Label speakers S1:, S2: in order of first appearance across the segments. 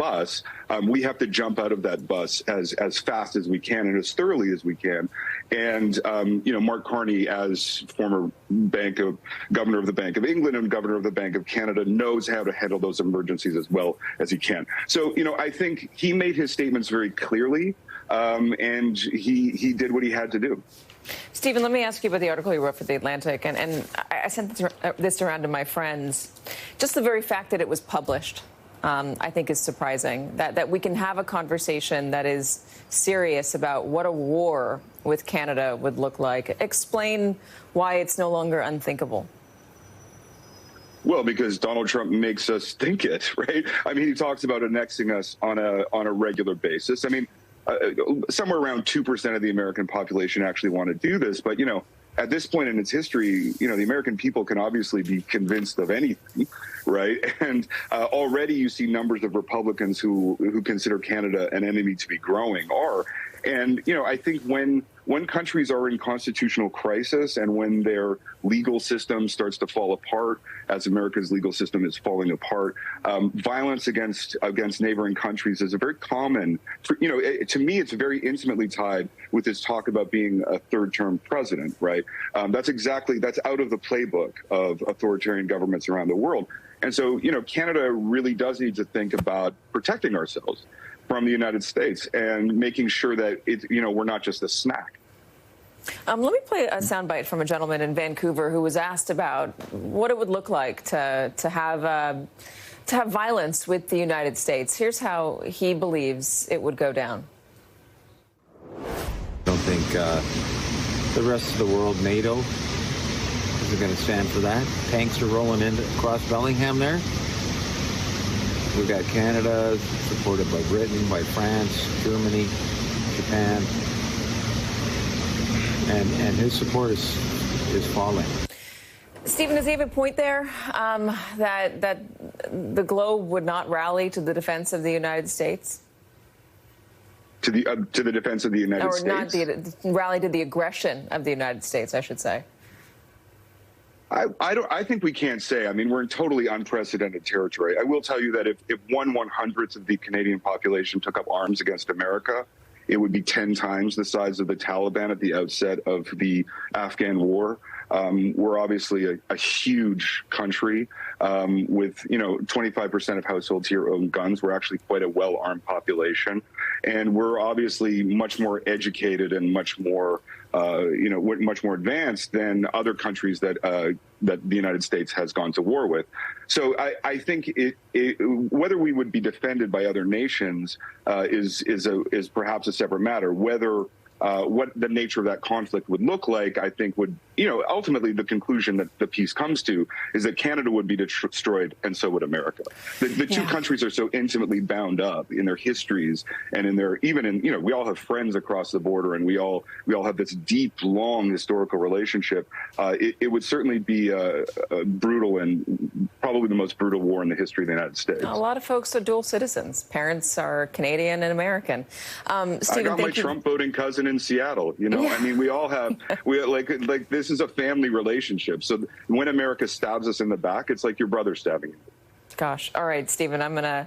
S1: bus, we have to jump out of that bus as fast as we can and as thoroughly as we can. And, Mark Carney, as former governor of the Bank of England and governor of the Bank of Canada, knows how to handle those emergencies as well as he can. So, I think he made his statements very clearly, and he did what he had to do.
S2: Stephen, let me ask you about the article you wrote for The Atlantic, and I sent this around to my friends. Just the very fact that it was published, I think, is surprising, that we can have a conversation that is serious about what a war with Canada would look like. Explain why it's no longer unthinkable.
S1: Well, because Donald Trump makes us think it, right? I mean, he talks about annexing us on a regular basis. I mean, somewhere around 2% of the American population actually want to do this. But, at this point in its history, the American people can obviously be convinced of anything, right? And already you see numbers of Republicans who consider Canada an enemy to be growing are. And, I think when countries are in constitutional crisis and when their legal system starts to fall apart, as America's legal system is falling apart, violence against neighboring countries is a very common, to me, it's very intimately tied with this talk about being a third-term president, right? That's out of the playbook of authoritarian governments around the world. And so, Canada really does need to think about protecting ourselves from the United States and making sure that we're not just a snack.
S2: Let me play a soundbite from a gentleman in Vancouver who was asked about what it would look like to have violence with the United States. Here's how he believes it would go down.
S3: I don't think the rest of the world, NATO, isn't going to stand for that. Tanks are rolling in across Bellingham there. We've got Canada, supported by Britain, by France, Germany, Japan. And his support is falling.
S2: Stephen, does he have a point there that the globe would not rally to the defense of the United States?
S1: To the defense of the United States?
S2: Or not rally to the aggression of the United States, I should say.
S1: I think we can't say. I mean, we're in totally unprecedented territory. I will tell you that if 1/100th of the Canadian population took up arms against America, it would be 10 times the size of the Taliban at the outset of the Afghan war. We're obviously a huge country with, 25% of households here own guns. We're actually quite a well-armed population. And we're obviously much more educated and much more advanced than other countries that the United States has gone to war with. So I think whether we would be defended by other nations is perhaps a separate matter. Whether what the nature of that conflict would look like, I think would, ultimately the conclusion that the peace comes to is that Canada would be destroyed and so would America. The two countries are so intimately bound up in their histories and in their, we all have friends across the border and we all have this deep, long historical relationship. It would certainly be a brutal and probably the most brutal war in the history of the United States.
S2: A lot of folks are dual citizens. Parents are Canadian and American.
S1: Stephen, I got my Trump voting cousin in Seattle. I mean, we all have, like this is a family relationship. So when America stabs us in the back, it's like your brother stabbing you.
S2: Gosh. All right, Stephen, I'm gonna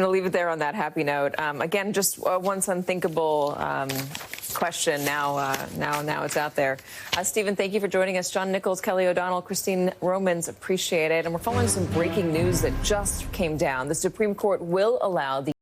S2: leave it there on that happy note. Again, just once unthinkable question. Now it's out there. Stephen, thank you for joining us. John Nichols, Kelly O'Donnell, Christine Romans, appreciate it. And we're following some breaking news that just came down. The Supreme Court will allow the